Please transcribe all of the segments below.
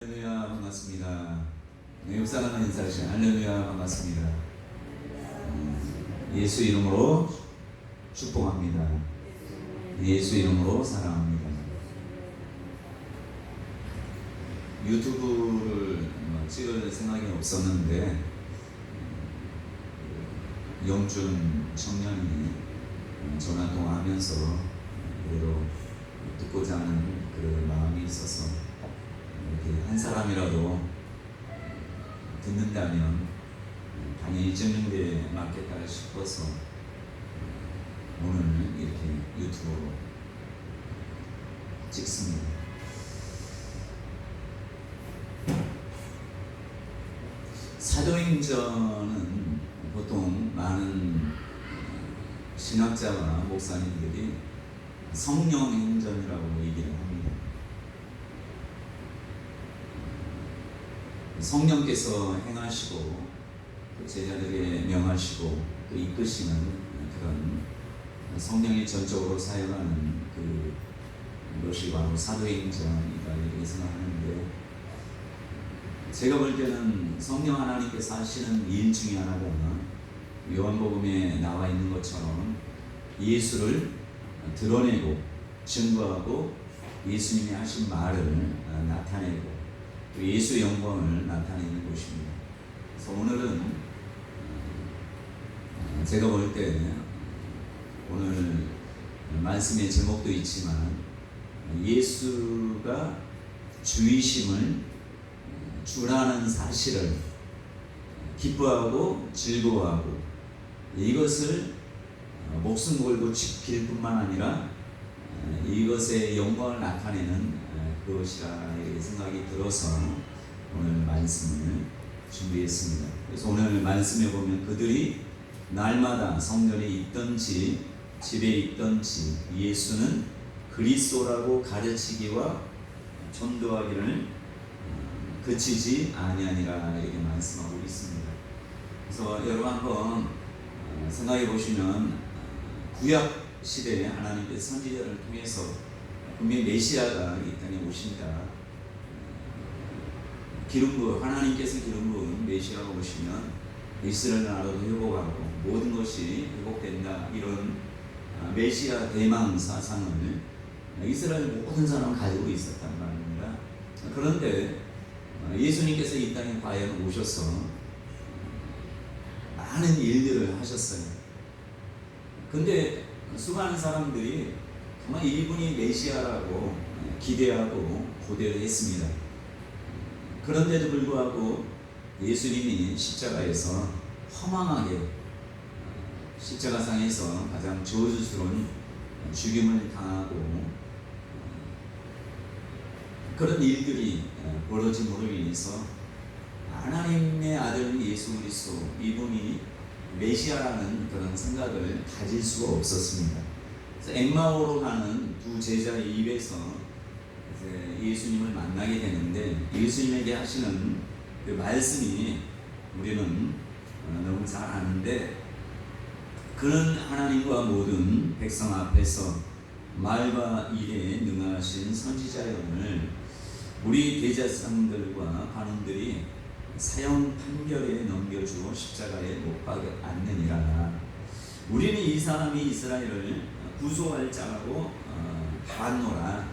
할렐루야, 반갑습니다. 네, 옆사람과 인사하시죠. 할렐루야, 반갑습니다. 예수 이름으로 축복합니다. 예수 이름으로 사랑합니다. 유튜브를 찍을 생각이 없었는데 영준 청년이 전화통화하면서 그래도 듣고자 하는 그 마음이 있어서 이렇게 한 사람이라도 듣는다면 당연히 찍는 데 맞겠다 싶어서 오늘 이렇게 유튜브로 찍습니다. 사도행전은 보통 많은 신학자와 목사님들이 성령행전이라고 얘기를 합니다. 성령께서 행하시고 제자들에게 명하시고 이끄시는 그런 성령이 전적으로 사용하는 그것이 바로 사도행전이다 이렇게 생각하는데, 제가 볼 때는 성령 하나님께서 하시는 일 중에 하나가 요한복음에 나와 있는 것처럼 예수를 드러내고 증거하고 예수님이 하신 말을 나타내고 또 예수의 영광을 나타내는 곳입니다. 그래서 오늘은 제가 볼 때 오늘 말씀의 제목도 있지만 예수가 주이심을 주라는 사실을 기뻐하고 즐거워하고 이것을 목숨 걸고 지킬 뿐만 아니라 이것의 영광을 나타내는 그것이라 이렇게 생각이 들어서 오늘 말씀을 준비했습니다. 그래서 오늘 말씀에 보면 그들이 날마다 성전에 있던지 집에 있던지 예수는 그리스도라고 가르치기와 전도하기를 그치지 아니하니라 이렇게 말씀하고 있습니다. 그래서 여러분 한번 생각해 보시면 구약 시대에 하나님께서 선지자를 통해서 분명히 메시아가 이 땅에 오신다, 하나님께서 기름 부은 메시아가 오시면 이스라엘 나라도 회복하고 모든 것이 회복된다, 이런 메시아 대망 사상을 이스라엘 모든 사람은 가지고 있었단 말입니다. 그런데 예수님께서 이 땅에 과연 오셔서 많은 일들을 하셨어요. 근데 수많은 사람들이 정말 이분이 메시아라고 기대하고 고대를 했습니다. 그런데도 불구하고 예수님이 십자가에서 허망하게 십자가상에서 가장 저주스러운 죽임을 당하고 그런 일들이 벌어짐으로 인해서 하나님의 아들 예수 그리스도, 이분이 메시아라는 그런 생각을 가질 수가 없었습니다. 그래서 엠마오로 가는 두 제자의 입에서 예수님을 만나게 되는데, 예수님에게 하시는 그 말씀이 우리는 너무 잘 아는데, 그는 하나님과 모든 백성 앞에서 말과 일에 능하신 선지자여을 우리 대제사장들과 관원들이 사형 판결에 넘겨주어 십자가에 못 박아 앉느니라. 우리는 이 사람이 이스라엘을 구속할 자라고 바랐노라.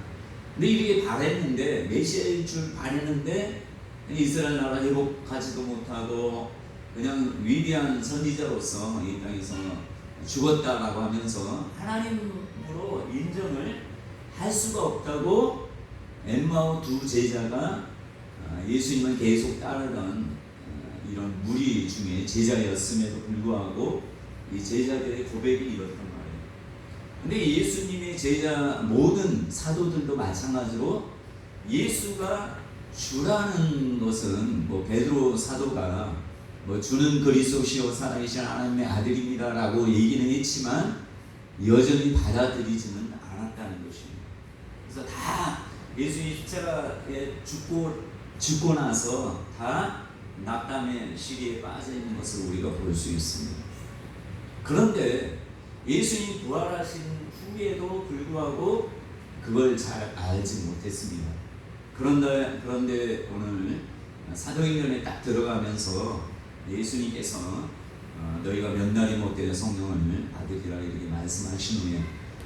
근데 이렇게 바랬는데, 메시아일 줄 바랬는데 이스라엘 나라 회복하지도 못하고 그냥 위대한 선지자로서 이 땅에서 죽었다라고 하면서 하나님으로 인정을 할 수가 없다고 엠마오 두 제자가 예수님을 계속 따르던 이런 무리 중에 제자였음에도 불구하고 이 제자들의 고백이 이렇단 말이에요. 근데 예수님의 제자 모든 사도들도 마찬가지로 예수가 주라는 것은 베드로 사도가 주는 그리스도시요 살아계신 하나님의 아들입니다 라고 얘기는 했지만 여전히 받아들이지는 않았다는 것입니다. 그래서 다 예수님이 십자가에 죽고 나서 다 낙담의 시기에 빠져 있는 것을 우리가 볼 수 있습니다. 그런데 예수님이 부활하신 후에도 불구하고 그걸 잘 알지 못했습니다. 그런데 오늘 사도행전에 딱 들어가면서 예수님께서 너희가 몇 날이 못되어 성령을 받으리라 이렇게 말씀하신 후에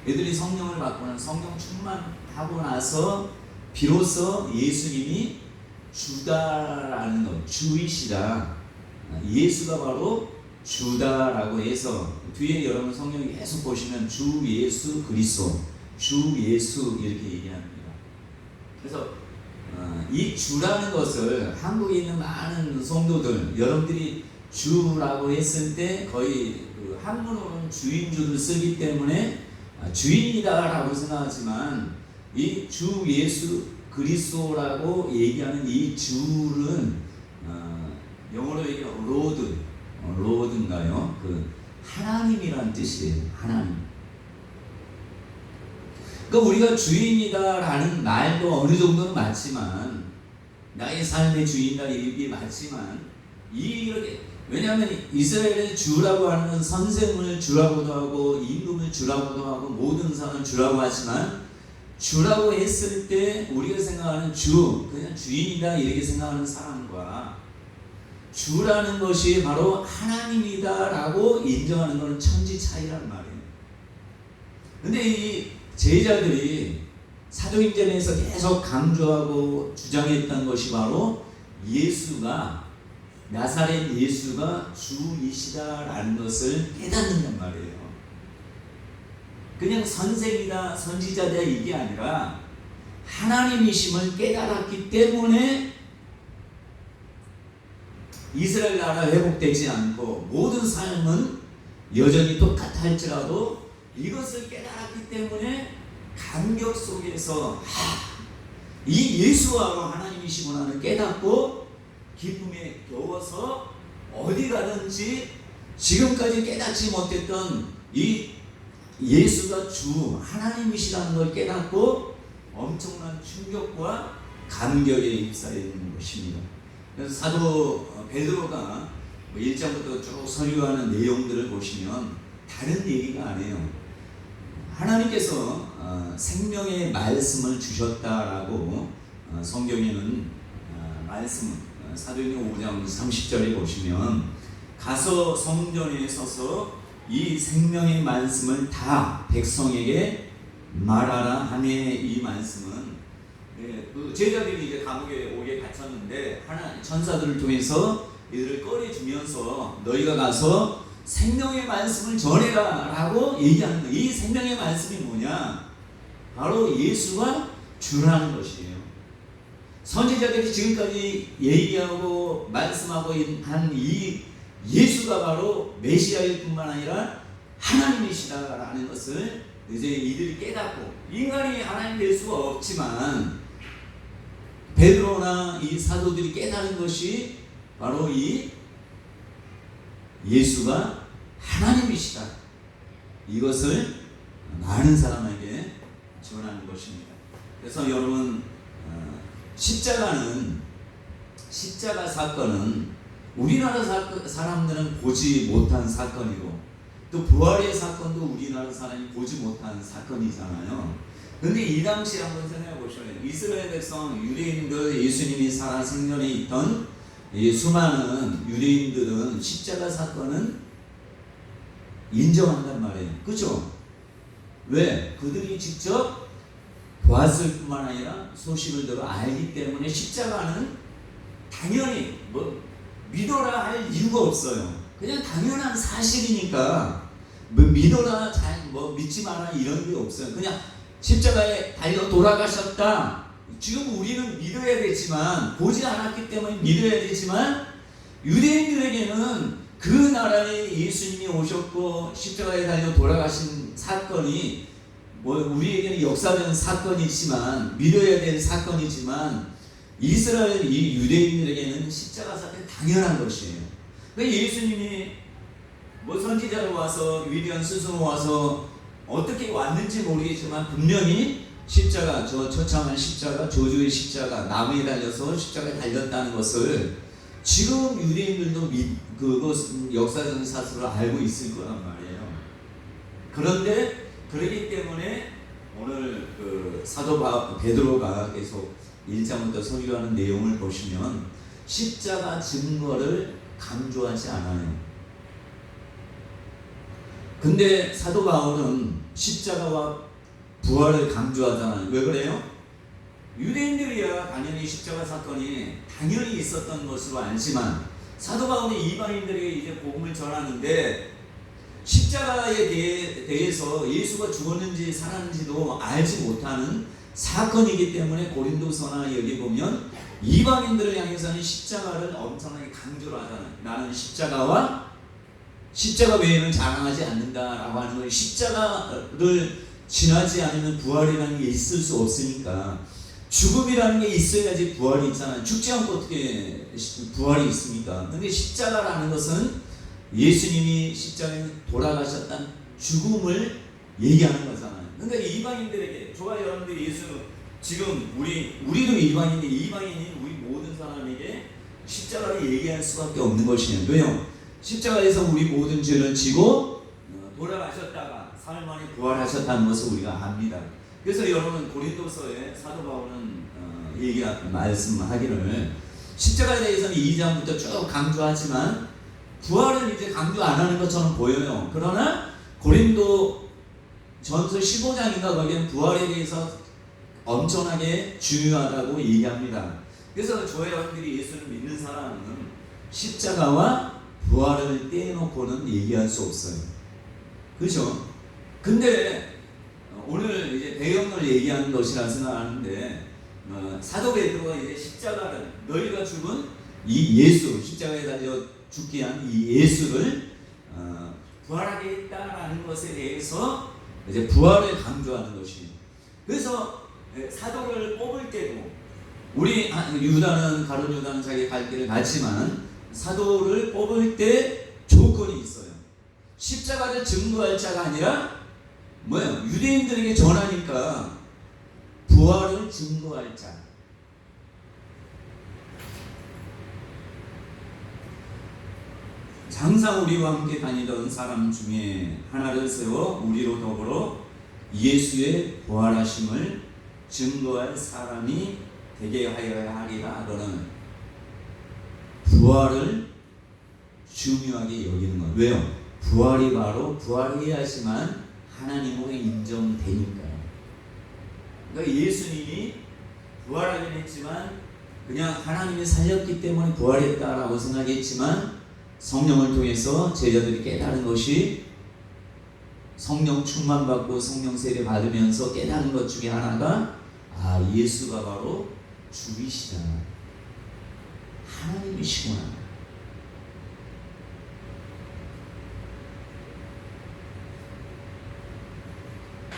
애들이 성령을 받고는 성령 충만하고 나서 비로소 예수님이 주다라는 것, 주이시다. 예수가 바로 주다라고 해서 뒤에 여러분 성경 계속 보시면 주 예수 그리스도, 주 예수 이렇게 얘기합니다. 그래서 이 주라는 것을 한국에 있는 많은 성도들 여러분들이 주라고 했을 때 거의 그 한문으로는 주인주를 쓰기 때문에 주인이다라고 생각하지만 이 주 예수 그리스도라고 얘기하는 이 주는 영어로 얘기하면 로드인가요? 그 하나님이란 뜻이에요. 하나님. 그러니까 우리가 주인이다라는 말도 어느 정도는 맞지만 나의 삶의 주인이다 이게 맞지만 이렇게 왜냐하면 이스라엘의 주라고 하는 선생을 주라고도 하고 임금을 주라고도 하고 모든 사람을 주라고 하지만 주라고 했을 때 우리가 생각하는 주 그냥 주인이다 이렇게 생각하는 사람과 주라는 것이 바로 하나님이다라고 인정하는 것은 천지 차이란 말이에요. 근데 이 제자들이 사도행전에서 계속 강조하고 주장했던 것이 바로 예수가 나사렛 예수가 주이시다라는 것을 깨닫는단 말이에요. 그냥 선생이다 선지자다 이게 아니라 하나님이심을 깨달았기 때문에 이스라엘 나라 회복되지 않고 모든 삶은 여전히 똑같아 할지라도 이것을 깨달았기 때문에 감격 속에서 이 예수와 하나님이시구나를 깨닫고 기쁨에 겨워서 어디 가든지 지금까지 깨닫지 못했던 이 예수가 주 하나님이시라는 걸 깨닫고 엄청난 충격과 감격에 입사해 있는 것입니다. 그래서 사도 베드로가 1장부터 쭉 설교하는 내용들을 보시면 다른 얘기가 아니에요. 하나님께서 생명의 말씀을 주셨다라고 성경에는 말씀 사도행전 5장 30절에 보시면 가서 성전에 서서 이 생명의 말씀을 다 백성에게 말하라 하네. 이 말씀은 그 제자들이 이제 감옥에 오게 갇혔는데 하나 천사들을 통해서 이들을 꺼내주면서 너희가 가서 생명의 말씀을 전해라 라고 얘기하는 거예요. 이 생명의 말씀이 뭐냐? 바로 예수가 주라는 것이에요. 선지자들이 지금까지 얘기하고 말씀하고 한 이 예수가 바로 메시아일 뿐만 아니라 하나님이시다라는 것을 이제 이들이 깨닫고 인간이 하나님 될 수가 없지만 베드로나 이 사도들이 깨달은 것이 바로 이 예수가 하나님이시다. 이것을 많은 사람에게 전하는 것입니다. 그래서 여러분 십자가 사건은 우리나라 사람들은 보지 못한 사건이고 또 부활의 사건도 우리나라 사람이 보지 못한 사건이잖아요. 근데 이 당시에 한번 생각해 보셔요. 이스라엘 백성 유대인들 예수님이 살아 생전에 있던 수많은 유대인들은 십자가 사건은 인정한단 말이에요. 그죠? 왜? 그들이 직접 보았을 뿐만 아니라 소식을 들어 알기 때문에 십자가는 당연히 믿어라 할 이유가 없어요. 그냥 당연한 사실이니까 믿어라 믿지 마라 이런 게 없어요. 그냥 십자가에 달려 돌아가셨다. 지금 우리는 믿어야 되지만 보지 않았기 때문에 믿어야 되지만 유대인들에게는 그 나라에 예수님이 오셨고 십자가에 달려 돌아가신 사건이 우리에게는 역사적인 사건이지만 믿어야 될 사건이지만 이스라엘 이 유대인들에게는 십자가 사건이 당연한 것이에요. 그러니까 예수님이 선지자로 와서 위대한 스승으로 와서 어떻게 왔는지 모르겠지만 분명히 십자가 저 처참한 십자가 저주의 십자가 나무에 달려서 십자가에 달렸다는 것을 지금 유대인들도 그것 역사적인 사실을 알고 있을 거란 말이에요. 그런데 그렇기 때문에 오늘 그 사도 베드로가 계속 1장부터 설교하는 내용을 보시면 십자가 증거를 강조하지 않아요. 근데 사도 바울은 십자가와 부활을 강조하잖아요. 왜 그래요? 유대인들이야 당연히 십자가 사건이 당연히 있었던 것으로 알지만 사도 바울이 이방인들에게 이제 복음을 전하는데 십자가에 대해서 예수가 죽었는지 살았는지도 알지 못하는 사건이기 때문에 고린도서나 여기 보면 이방인들을 향해서는 십자가를 엄청나게 강조를 하잖아요. 나는 십자가 외에는 자랑하지 않는다라고 하는 거예요. 십자가를 지나지 않으면 부활이라는 게 있을 수 없으니까 죽음이라는 게 있어야지 부활이 있잖아요. 죽지 않고 어떻게 부활이 있습니까? 근데 십자가라는 것은 예수님이 십자가에 돌아가셨다는 죽음을 얘기하는 거잖아요. 그러니까 이방인들에게 저와 여러분들이 예수 지금 우리도 이방인인 우리 모든 사람에게 십자가를 얘기할 수밖에 없는 것이에요. 왜요? 십자가에서 우리 모든 죄를 지고 돌아가셨다가 사흘 만에 부활하셨다는 것을 우리가 압니다. 그래서 여러분 고린도서에 사도 바울은 말씀하기를 십자가에 대해서는 2장부터 쭉 강조하지만 부활은 이제 강조 안 하는 것처럼 보여요. 그러나 고린도 전서 15장인가 거기는 부활에 대해서 엄청나게 중요하다고 얘기합니다. 그래서 저와 여러분들이 예수를 믿는 사람은 십자가와 부활을 떼놓고는 얘기할 수 없어요. 그렇죠? 근데 오늘 이제 배경을 얘기하는 것이라 생각하는데 사도 베드로가 이제 십자가를 너희가 죽은 이 예수 십자가에 달려 죽게 한 이 예수를 부활하게 했다라는 것에 대해서 이제 부활을 강조하는 것이. 그래서 사도를 뽑을 때도 우리 가룟 유다는 자기 갈 길을 갔지만 사도를 뽑을 때 조건이 있어요. 십자가를 증거할 자가 아니라 뭐예요? 유대인들에게 전하니까 부활을 증거할 자. 항상 우리와 함께 다니던 사람 중에 하나를 세워 우리로 더불어 예수의 부활하심을 증거할 사람이 되게 하여야 하리라 하거든. 부활을 중요하게 여기는 거예요. 왜요? 부활이 바로 부활해야지만 하나님으로 인정되니까요. 그러니까 예수님이 부활하긴 했지만 그냥 하나님이 살렸기 때문에 부활했다라고 생각했지만 성령을 통해서 제자들이 깨달은 것이 성령 충만받고 성령 세례 받으면서 깨달은 것 중에 하나가 예수가 바로 주이시다. 하나님이시구나.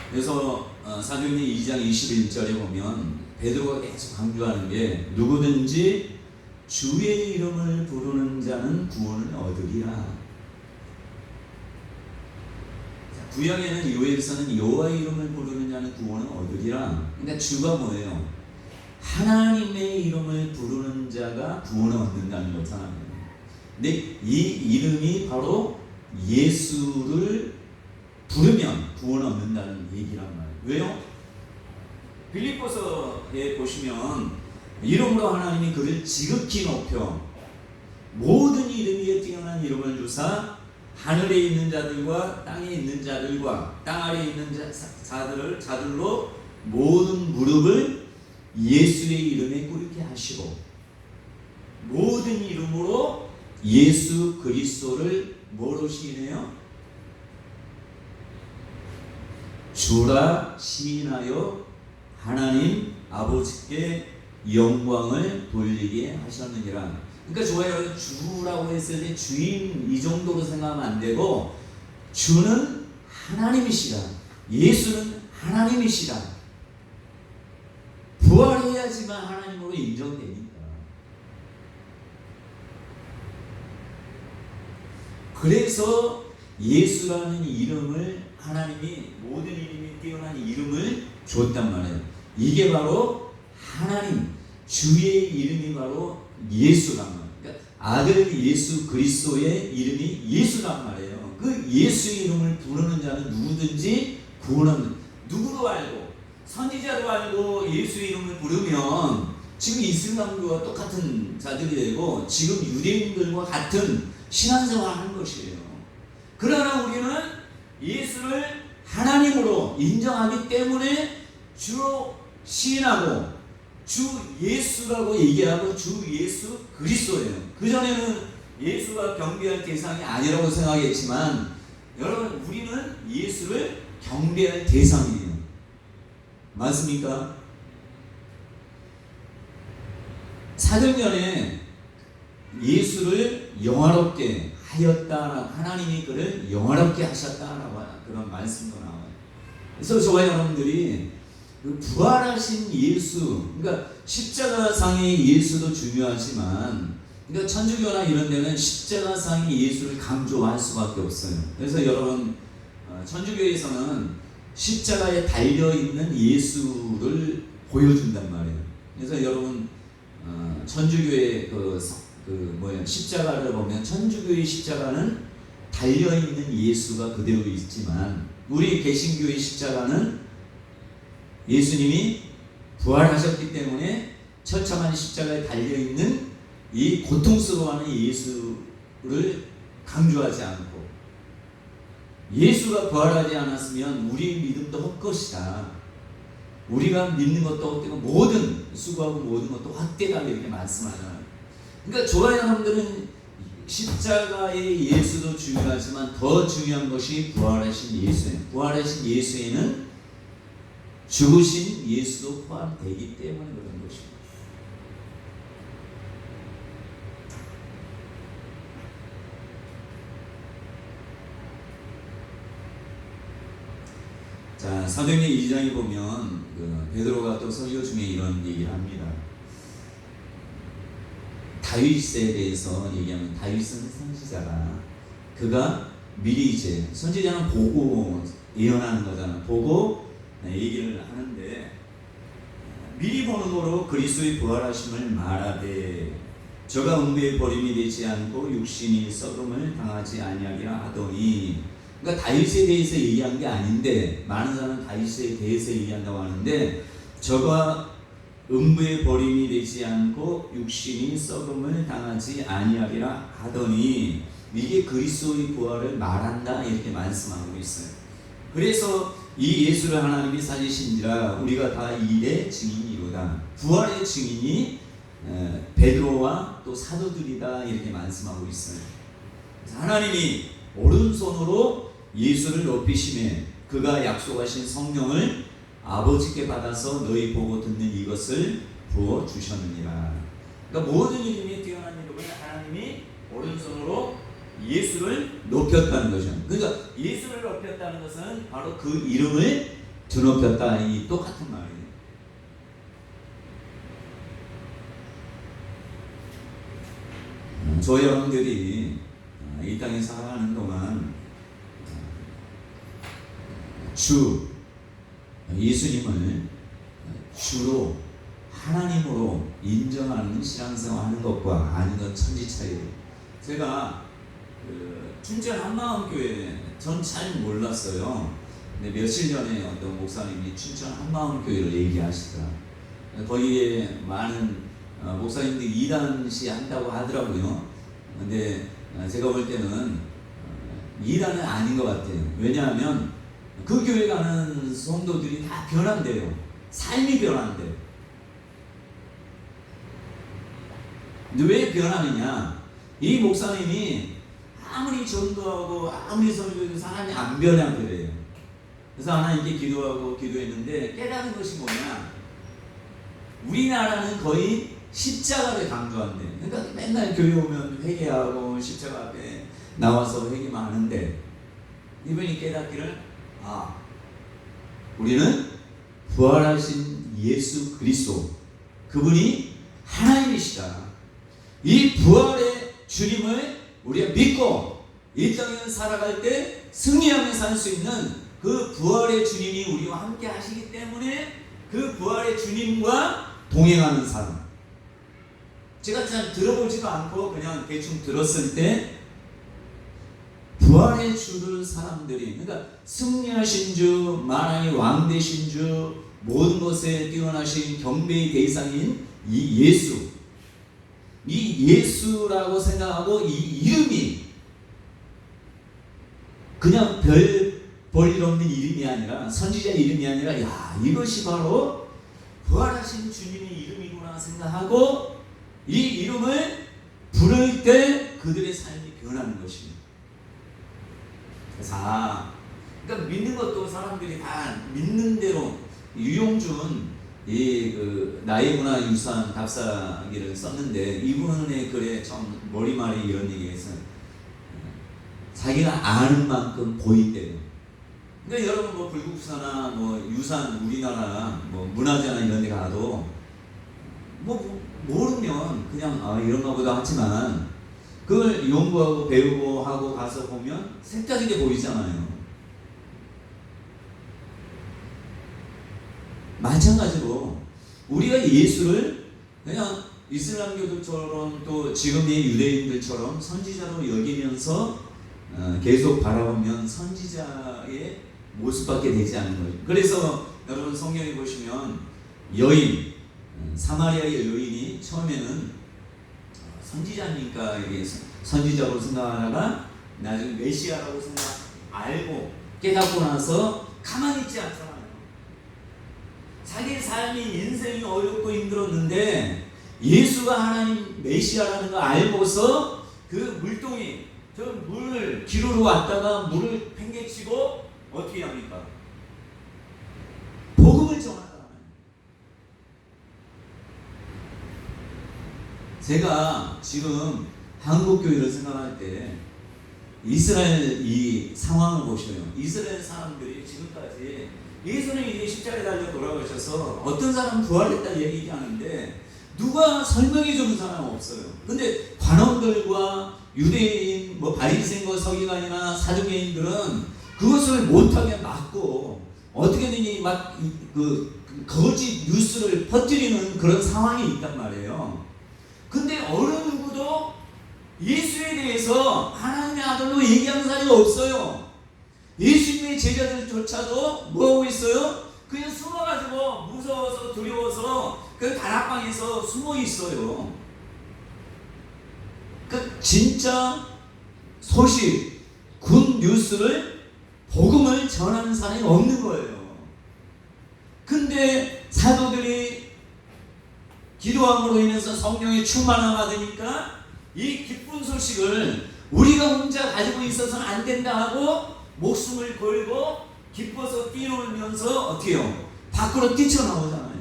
그래서 사도행전 2장 21절에 보면 베드로가 계속 강조하는 게 누구든지 주의 이름을 부르는 자는 구원을 얻으리라. 구약에는 요엘서는 여호와의 이름을 부르는 자는 구원을 얻으리라. 그러니까 주가 뭐예요? 하나님의 이름을 부르는 자가 구원을 얻는다는 거잖아요. 근데 이 이름이 바로 예수를 부르면 구원을 얻는다는 얘기란 말이에요. 왜요? 빌립보서에 보시면 이름으로 하나님이 그를 지극히 높여 모든 이름 위에 뛰어난 이름을 주사 하늘에 있는 자들과 땅에 있는 자들과 땅 아래에 있는 자들로 모든 무릎을 예수의 이름에 꿇게 하시고 모든 이름으로 예수 그리스도를 뭐로 시인해요? 주라 시인하여 하나님 아버지께 영광을 돌리게 하셨느니라. 그러니까 좋아요. 주라고 했을 때 주인 이 정도로 생각하면 안 되고 주는 하나님이시라. 예수는 하나님이시라. 부활해야지만 하나님으로 인정되니까. 그래서 예수라는 이름을 하나님이 모든 이름이 뛰어난 이름을 줬단 말이에요. 이게 바로 하나님 주의 이름이 바로 예수란 말이에요. 그러니까 아들 예수 그리스도의 이름이 예수란 말이에요. 그 예수의 이름을 부르는 자는 누구든지 구원은 누구도 알고 선지자도 알고 예수의 이름을 부르면 지금 이슬람과 똑같은 자들이 되고 지금 유대인들과 같은 신앙생활을 하는 것이에요. 그러나 우리는 예수를 하나님으로 인정하기 때문에 주로 시인하고 주 예수라고 얘기하고 주 예수 그리스도예요. 그전에는 예수가 경배할 대상이 아니라고 생각했지만 여러분 우리는 예수를 경배할 대상이에요. 맞습니까? 사도행전에 예수를 영화롭게 하였다, 하나님이 그를 영화롭게 하셨다라고 그런 말씀도 나와요. 그래서 저와 여러분들이 그 부활하신 예수, 그러니까 십자가상의 예수도 중요하지만, 그러니까 천주교나 이런 데는 십자가상의 예수를 강조할 수밖에 없어요. 그래서 여러분 천주교에서는 십자가에 달려 있는 예수를 보여준단 말이에요. 그래서 여러분 천주교의 십자가를 보면 천주교의 십자가는 달려 있는 예수가 그대로 있지만 우리 개신교의 십자가는 예수님이 부활하셨기 때문에 처참한 십자가에 달려 있는 이 고통스러워하는 예수를 강조하지 않고, 예수가 부활하지 않았으면 우리 믿음도 헛것이다, 우리가 믿는 것도 헛되고 모든 수고하고 모든 것도 헛되다 이렇게 말씀하잖아요. 그러니까 저와 여러분들은 십자가의 예수도 중요하지만 더 중요한 것이 부활하신 예수예요. 부활하신 예수에는 죽으신 예수도 포함되기 때문에 그런 것입니다. 자, 사도행전 2장에 보면 베드로가 또 설교 중에 이런 얘기를 합니다. 다윗에 대해서 얘기하면 다윗은 선지자가 그가 미리 이제 선지자는 보고 예언하는 거잖아. 보고 얘기를 하는데 미리 보는 거로 그리스도의 부활하심을 말하되 저가 음부의 버림이 되지 않고 육신이 썩음을 당하지 아니하리라 하더니, 그러니까 다윗에 대해서 얘기한 게 아닌데 많은 사람은 다윗에 대해서 얘기한다고 하는데 저가 음부의 버림이 되지 않고 육신이 썩음을 당하지 아니하리라 하더니 이게 그리스도의 부활을 말한다 이렇게 말씀하고 있어요. 그래서 이 예수를 하나님이 살리신지라 우리가 다 이의 증인이로다. 부활의 증인이 베드로와 또 사도들이다 이렇게 말씀하고 있어요. 그래서 하나님이 오른손으로 예수를 높이심에 그가 약속하신 성령을 아버지께 받아서 너희 보고 듣는 이것을 부어 주셨느니라. 그러니까 모든 이름이 뛰어난 이름을 하나님이 오른손으로 예수를 높였다는 거죠. 그러니까 예수를 높였다는 것은 바로 그 이름을 드높였다, 이 똑같은 말이에요. 저희 여러분들이 이 땅에 살아가는 동안 주 예수님을 주로 하나님으로 인정하는 신앙생활하는 것과 아닌 것 천지 차이예요. 제가 춘천 한마음교회 전 잘 몰랐어요. 근데 며칠 전에 어떤 목사님이 춘천 한마음교회를 얘기하시더라. 거기에 많은 목사님들이 이단시 한다고 하더라고요. 근데 제가 볼 때는 이단은 아닌 것 같아요. 왜냐하면 그 교회 가는 성도들이 다 변한대요. 삶이 변한대요. 근데 왜 변하느냐? 이 목사님이 아무리 전도하고 아무리 설교해도 사람이 안 변하더래요. 그래서 하나님께 기도하고 기도했는데 깨달은 것이 뭐냐? 우리나라는 거의 십자가를 강조한대. 그러니까 맨날 교회 오면 회개하고 십자가 앞에 나와서 회개만 하는데 이분이 깨닫기를 우리는 부활하신 예수 그리스도 그분이 하나님이시다. 이 부활의 주님을 우리가 믿고 이 땅에 살아갈 때 승리하며 살 수 있는 그 부활의 주님이 우리와 함께 하시기 때문에 그 부활의 주님과 동행하는 사람. 제가 잘 들어보지도 않고 그냥 대충 들었을 때 부활의 주를 사람들이, 그러니까 승리하신 주, 만왕의 왕 되신 주, 모든 것에 뛰어나신 경배의 대상인 이 예수, 이 예수라고 생각하고 이 이름이 그냥 볼일 없는 이름이 아니라, 선지자 이름이 아니라, 야, 이것이 바로 부활하신 주님의 이름이구나 생각하고 이 이름을 부를 때 그들의 삶이 변하는 것입니다. 그래서 그러니까 믿는 것도 사람들이 다 믿는 대로. 유용준 나의 문화 유산 답사기를 썼는데 이분의 글에 좀 머리말이 이런 얘기했어요. 자기가 아는 만큼 보인대요. 그러니까 여러분 뭐 불국사나 뭐 유산 우리나라 뭐 문화재나 이런 데 가도 뭐 모르면 그냥 이런가 보다 하지만 그걸 연구하고 배우고 하고 가서 보면 색다르게 보이잖아요. 마찬가지로 우리가 예수를 그냥 이슬람교도처럼 또 지금의 유대인들처럼 선지자로 여기면서 계속 바라보면 선지자의 모습밖에 되지 않는 거죠. 그래서 여러분 성경에 보시면 여인, 사마리아의 여인이 처음에는 선지자니까 선지자로 생각하다가 나중에 메시아라고 알고 깨닫고 나서 가만히 있지 않잖아요. 자기 삶이 인생이 어렵고 힘들었는데 예수가 하나님 메시아라는 거 알고서 그 물동이 저 물 기르러 왔다가 물을 팽개치고 어떻게 합니까? 복음을 전하다. 제가 지금 한국 교회를 생각할 때 이스라엘 이 상황을 보시면 이스라엘 사람들이 지금까지 예수님이 십자가에 달려 돌아가셔서 어떤 사람은 부활했다 얘기하는데 누가 설명해 주는 사람은 없어요. 근데 관원들과 유대인, 뭐 바리새인과 서기관이나 사두개인들은 그것을 못하게 막고 어떻게든지 막 거짓 뉴스를 퍼뜨리는 그런 상황이 있단 말이에요. 근데 어느 누구도 예수에 대해서 하나님의 아들로 얘기하는 사람이 없어요. 예수님의 제자들조차도 뭐하고 있어요? 그냥 숨어가지고 무서워서 두려워서 그 다락방에서 숨어 있어요. 그 진짜 소식, 굿 뉴스를 복음을 전하는 사람이 없는 거예요. 근데 사도들이 기도함으로 인해서 성령의 충만함 받으니까 이 기쁜 소식을 우리가 혼자 가지고 있어서는 안 된다 하고 목숨을 걸고 기뻐서 뛰놀면서 어떻게 해요? 밖으로 뛰쳐나오잖아요.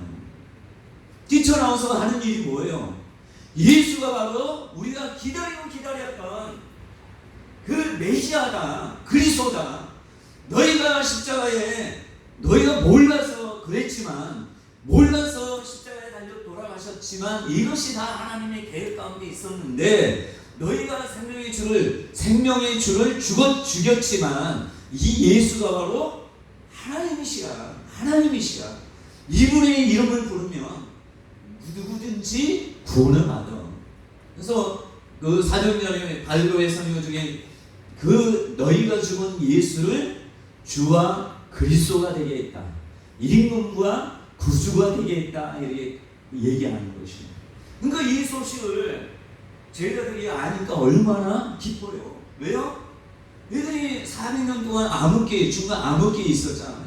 뛰쳐나와서 하는 일이 뭐예요? 예수가 바로 우리가 기다리고 기다렸던 그 메시아다, 그리스도다. 너희가 십자가에 너희가 몰라서 그랬지만 몰라서 십자가에 달려 돌아가셨지만 이것이 다 하나님의 계획 가운데 있었는데 너희가 생명의 줄을 죽였지만 이 예수가 바로 하나님이시라. 이분의 이름을 부르면 누구든지 구원을 받아. 그래서 그 사도행전의 발로의 선교 중에 그 너희가 죽은 예수를 주와 그리스도가 되게 했다. 임금과 구주가 되게 했다. 이렇게 얘기하는 것입니다. 그러니까 이 소식을 제자들이 아니까 얼마나 기뻐요. 왜요? 얘들이 400년 동안 중간 암흑기에 있었잖아요.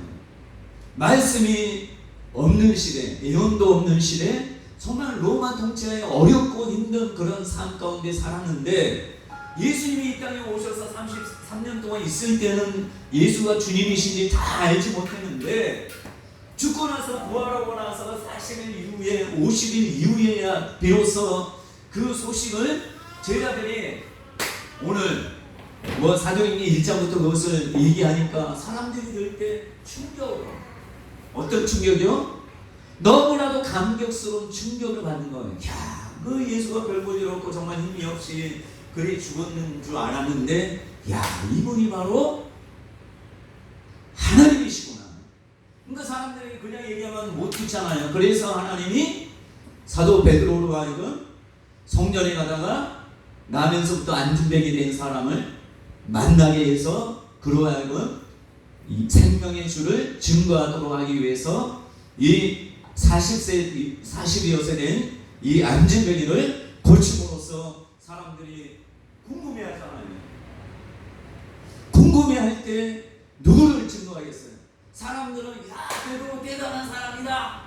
말씀이 없는 시대, 예언도 없는 시대, 정말 로마 통치하에 어렵고 힘든 그런 삶 가운데 살았는데 예수님이 이 땅에 오셔서 33년 동안 있을 때는 예수가 주님이신지 다 알지 못했는데 죽고 나서 부활하고 나서 40일 이후에 50일 이후에야 비로소 그 소식을 제자들이 오늘 뭐 사도행전 1장부터 그것을 얘기하니까 사람들이 들을 때 충격으로 어떤 충격이요? 너무나도 감격스러운 충격을 받는 거예요. 야, 그 예수가 별 볼 일 없고 정말 힘이 없이 그래 죽었는 줄 알았는데 야, 이분이 바로 하나님이시구나. 그러니까 사람들이 그냥 얘기하면 못 듣잖아요. 그래서 하나님이 사도 베드로로 하여금 성전에 가다가 나면서부터 안진뱅이 된 사람을 만나게 해서 그로 하여금 이 생명의 줄을 증거하도록 하기 위해서 이 40여세 된 이 안전벨리를 고침으로써 사람들이 궁금해하잖아요. 궁금해할 때 누구를 증거하겠어요? 사람들은 야 베드로 대단한 사람이다.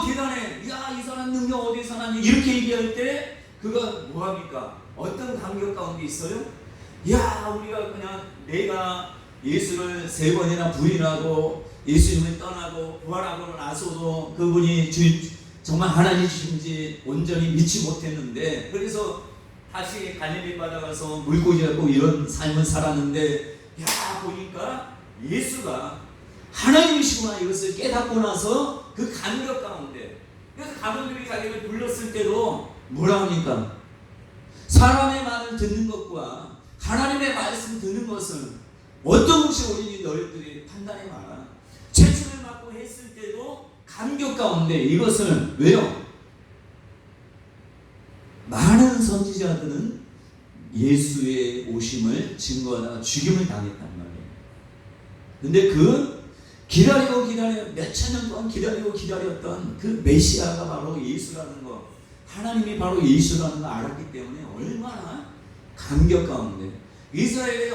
대단해. 야 이 사람 능력 어디서 나니? 이렇게 얘기할 때 그가 뭐합니까? 어떤 감격 가운데 있어요? 야 우리가 그냥 내가 예수를 3번이나 부인하고 예수님을 떠나고 부활하고 나서도 그분이 정말 하나님이신지 온전히 믿지 못했는데 그래서 다시 갈릴리 바다 가서 물고기 잡고 이런 삶을 살았는데 야 보니까 예수가 하나님이시구나 이것을 깨닫고 나서 그 감격 가운데 그래서 가문들이 자기를 불렀을 때도 뭐라 합니까? 사람의 말을 듣는 것과 하나님의 말씀 듣는 것은 어떤 것이 옳으니 너희들이 판단해 봐라. 채찍을 맞고 했을 때도 감격 가운데 이것을 왜요? 많은 선지자들은 예수의 오심을 증거하다가 죽임을 당했단 말이에요. 근데 그 기다리고 몇천 년 동안 기다렸던 그 메시아가 바로 예수라는 거, 하나님이 바로 예수라는 거 알았기 때문에 얼마나 감격 가운데 이스라엘의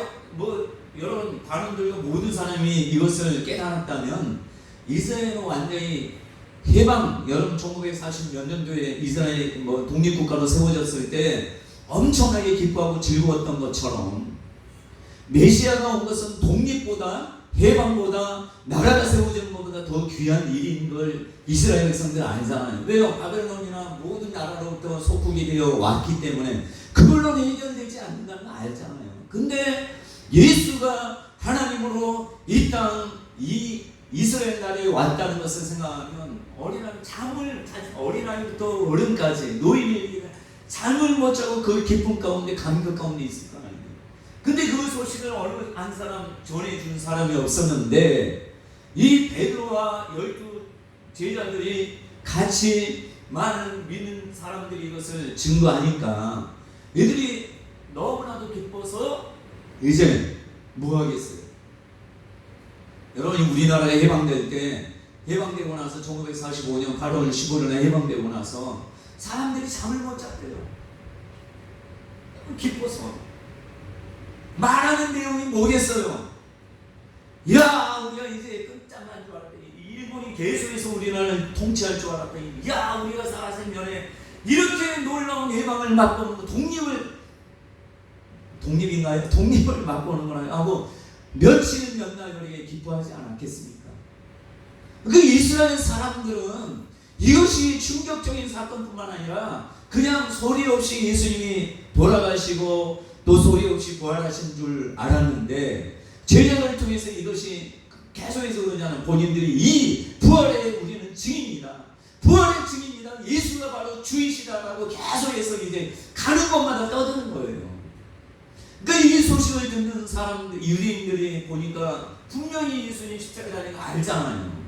여러분 관원들과 모든 사람이 이것을 깨달았다면 이스라엘은 완전히 해방, 여러분 1940 몇 년도에 이스라엘 독립국가로 세워졌을 때 엄청나게 기뻐하고 즐거웠던 것처럼 메시아가 온 것은 독립보다 해방보다 나라가 세워지는 것보다 더 귀한 일인 걸 이스라엘 백성들 알잖아요. 왜요? 바벨론이나 모든 나라로부터 속국이 되어 왔기 때문에 그걸로 해결되지 않는다는 걸 알잖아요. 근데 예수가 하나님으로 이 땅, 이 이스라엘 나라에 왔다는 것을 생각하면 어린아이부터 어른까지 노인이 잠을 못 자고 그 기쁨 가운데 감격 가운데 있을 거 아니에요. 근데 그 소식을 어느 한 사람 전해준 사람이 없었는데 이 베드로와 12 제자들이 같이 많은 믿는 사람들이 이것을 증거하니까 얘들이 너무나도 기뻐서 이제 뭐 하겠어요? 여러분이 우리나라에 해방되고 나서 1945년 8월 15일에 해방되고 나서 사람들이 잠을 못 잤대요. 기뻐서 말하는 내용이 뭐겠어요? 야 우리가 이제 끝장난 줄 알았더니 일본이 계속해서 우리나라를 통치할 줄 알았더니 야 우리가 살아생전에 이렇게 놀라운 해방을 맛보는 독립을 맛보는 거나 하고 며칠 몇 날 그렇게 기뻐하지 않았겠습니까? 그 이스라엘 사람들은 이것이 충격적인 사건뿐만 아니라 그냥 소리 없이 예수님이 돌아가시고 또 소리 없이 부활하신 줄 알았는데 제자들을 통해서 이것이 계속해서 그러잖아요. 본인들이 이 부활의 우리는 증인이다. 부활의 증인이다. 예수가 바로 주이시다라고 계속해서 이제 가는 곳마다 떠드는 거예요. 그러니까 이 소식을 듣는 사람들, 유대인들이 보니까 분명히 예수님 십자가에 달린 거 알잖아요.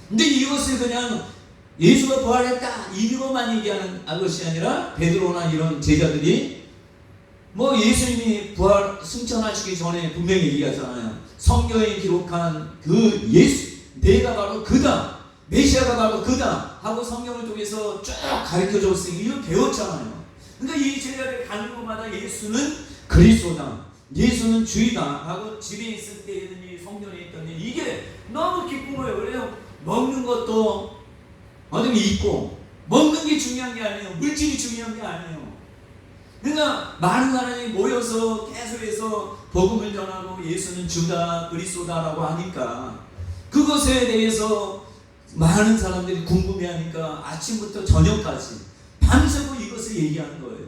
근데 이것을 그냥 예수가 부활했다 이거만 얘기하는 것이 아니라 베드로나 이런 제자들이 예수님이 부활 승천하시기 전에 분명히 얘기하잖아요. 성경에 기록한 그 예수 내가 바로 그다 메시아가 바로 그다 하고 성경을 통해서 쭉 가르쳐줬으니 이거 배웠잖아요. 그러니까 이 제자들 가는 곳마다 예수는 그리스도다, 예수는 주이다 하고 집에 있을 때 성전에 있더니 이게 너무 기쁜 거예요. 그래요. 먹는 것도 어둠이 있고 먹는 게 중요한 게 아니에요. 물질이 중요한 게 아니에요. 그러니까 많은 사람이 모여서 계속해서 복음을 전하고 예수는 주다 그리스도다라고 하니까 그것에 대해서 많은 사람들이 궁금해하니까 아침부터 저녁까지 밤새고 이것을 얘기하는 거예요.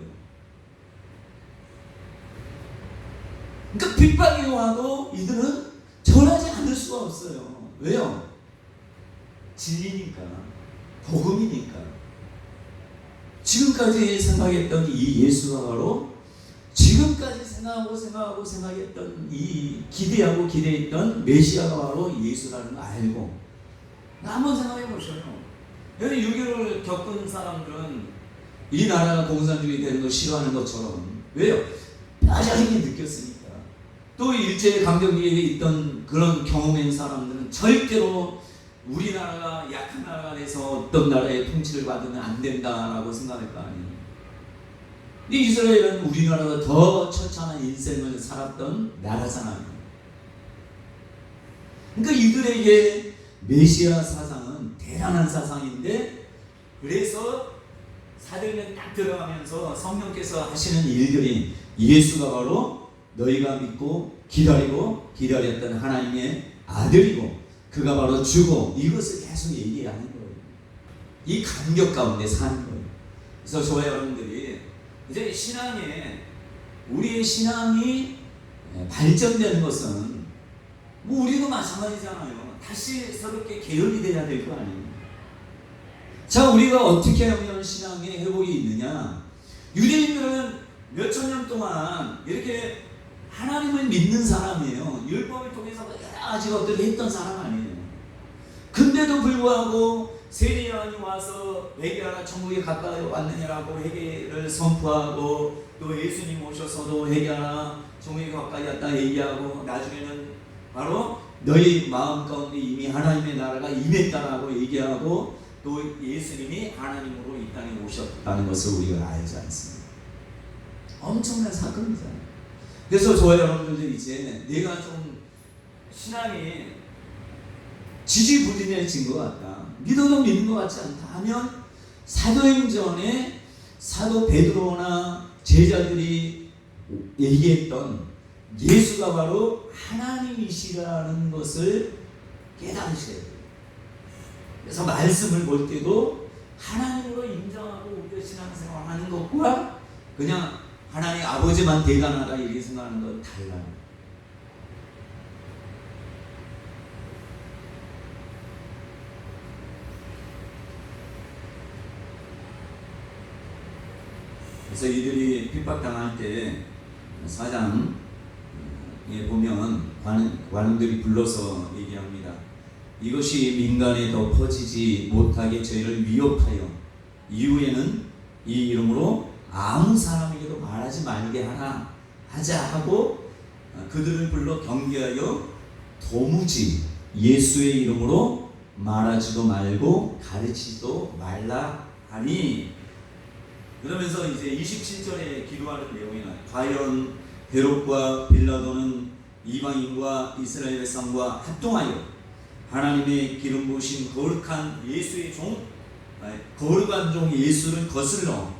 그러니까 핍박이 와도 이들은 전하지 않을 수가 없어요. 왜요? 진리니까, 복음이니까. 지금까지 생각했던 이 예수가 바로 지금까지 생각했던 이 기대했던 메시아가 바로 예수라는 걸 알고 한번 생각해 보셔요. 여기 6.25를 겪은 사람들은 이 나라가 공산주의 되는 걸 싫어하는 것처럼 왜요? 뼈저리게 느꼈으니까. 또 일제강점기에 있던 그런 경험인 사람들은 절대로 우리나라가 약한 나라가 돼서 어떤 나라의 통치를 받으면 안 된다라고 생각할 거 아니에요. 이 이스라엘은 우리나라가 더 처참한 인생을 살았던 나라잖아요. 그러니까 이들에게 메시아 사상은 대단한 사상인데, 그래서 사도행전 딱 들어가면서 성령께서 하시는 일들이 예수가 바로 너희가 믿고 기다리고 기다렸던 하나님의 아들이고 그가 바로 주고, 이것을 계속 얘기하는 거예요. 이 감격 가운데 사는 거예요. 그래서 저와 여러분들이 이제 우리의 신앙이 발전되는 것은 뭐 우리도 마찬가지잖아요. 다시 새롭게 개혁이 돼야 될 거 아니에요. 자, 우리가 어떻게 하면 신앙의 회복이 있느냐? 유대인들은 몇천 년 동안 이렇게 하나님을 믿는 사람이에요. 율법을 통해서 여러 가지 것들을 했던 사람 아니에요. 근데도 불구하고 세리야왕이 와서 회개하라, 천국에 가까이 왔느냐라고 회개를 선포하고, 또 예수님 오셔서도 회개하라, 천국에 가까이 왔다 얘기하고, 나중에는 바로 너희 마음 가운데 이미 하나님의 나라가 임했다라고 얘기하고, 또 예수님이 하나님으로 이 땅에 오셨다는 것을 우리가 알지 않습니다. 엄청난 사건이잖아요. 그래서 저와 여러분들 이제 내가 좀 신앙이 지지부진해진 것 같다, 믿어도 믿는 것 같지 않다 하면, 사도행전에 사도 베드로나 제자들이 얘기했던 예수가 바로 하나님이시라는 것을 깨달으셔야 돼요. 그래서 말씀을 볼 때도 하나님으로 인정하고 우리가 신앙생활 하는 것과 그냥 하나님 아버지만 대단하다 이렇게 생각하는 건 달라요. 그래서 이들이 핍박당할 때 4장에 보면 관원들이 불러서 얘기합니다. 이것이 민간에 더 퍼지지 못하게 저희를 위협하여 이후에는 이 이름으로 아무 사람에게도 말하지 말게 하자 하고, 그들을 불러 경계하여 도무지 예수의 이름으로 말하지도 말고 가르치지도 말라 하니, 그러면서 이제 27절에 기도하는 내용이 나요. 과연 헤롯과 빌라도는 이방인과 이스라엘 백성과 합동하여 하나님의 기름 부으신 거룩한 예수를 거슬러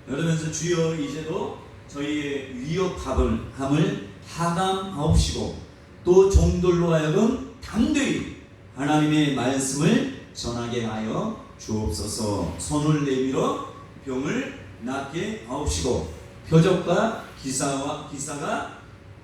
그러면서 주여 이제도 저희의 위협함을 하감하옵시고, 또 종들로 하여금 담대히 하나님의 말씀을 전하게 하여 주옵소서. 손을 내밀어 병을 낫게 하옵시고, 표적과 기사가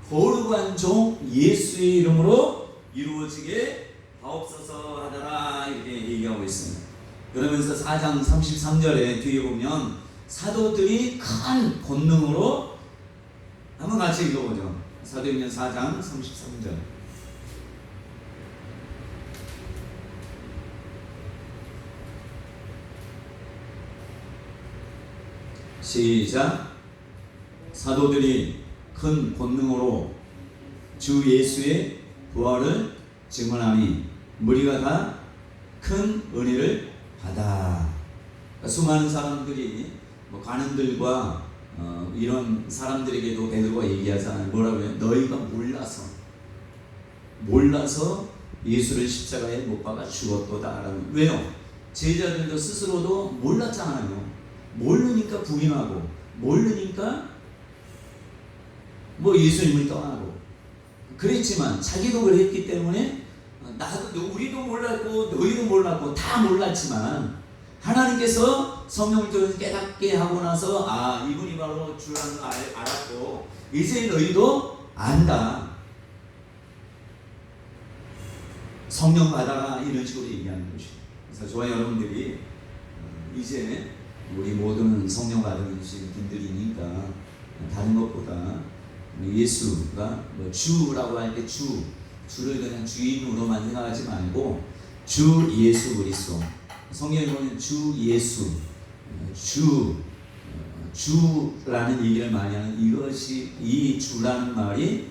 거룩한 종 예수의 이름으로 이루어지게 하옵소서 하더라, 이렇게 얘기하고 있습니다. 그러면서 4장 33절에 뒤에 보면 사도들이 큰 권능으로, 한번 같이 읽어보죠. 사도행전 4장 33절. 시작. 사도들이 큰 권능으로 주 예수의 부활을 증언하니 무리가 다 큰 은혜를 받아. 수많은 사람들이 관원들과 이런 사람들에게도 베드로가 얘기하잖아요. 뭐라고 해요? 너희가 몰라서 예수를 십자가에 못 박아 죽었도다. 왜요? 제자들도 스스로도 몰랐잖아요. 모르니까 부인하고, 모르니까 예수님을 떠나고 그랬지만, 자기도 그랬기 때문에 우리도 몰랐고 너희도 몰랐고 다 몰랐지만, 하나님께서 성령을 통해서 깨닫게 하고 나서 이분이 바로 주라는 걸 알았고, 이제 너희도 안다, 성령 받아라, 이런 식으로 얘기하는 것이죠. 그래서 저와 여러분들이 이제 우리 모두는 성령 받은 분들이니까 다른 것보다 예수가 주라고 할 때 주를 그냥 주인으로만 생각하지 말고 주 예수 그리스도, 성경에 보면 주 예수, 주라는 얘기를 많이 하는, 이 주라는 말이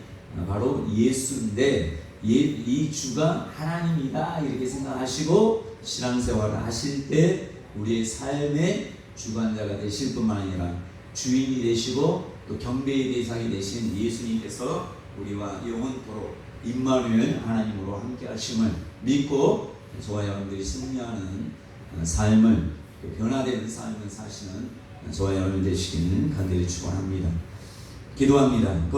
바로 예수인데, 이 주가 하나님이다 이렇게 생각하시고 신앙생활을 하실 때 우리의 삶의 주관자가 되실 뿐만 아니라 주인이 되시고 또 경배의 대상이 되신 예수님께서 우리와 영원토록 임마누엘 하나님으로 함께 하심을 믿고 저와 여러분들이 승리하는 삶을 변화되는 삶을 사시는 저와 여러분 되시기를 간절히 축원합니다. 기도합니다.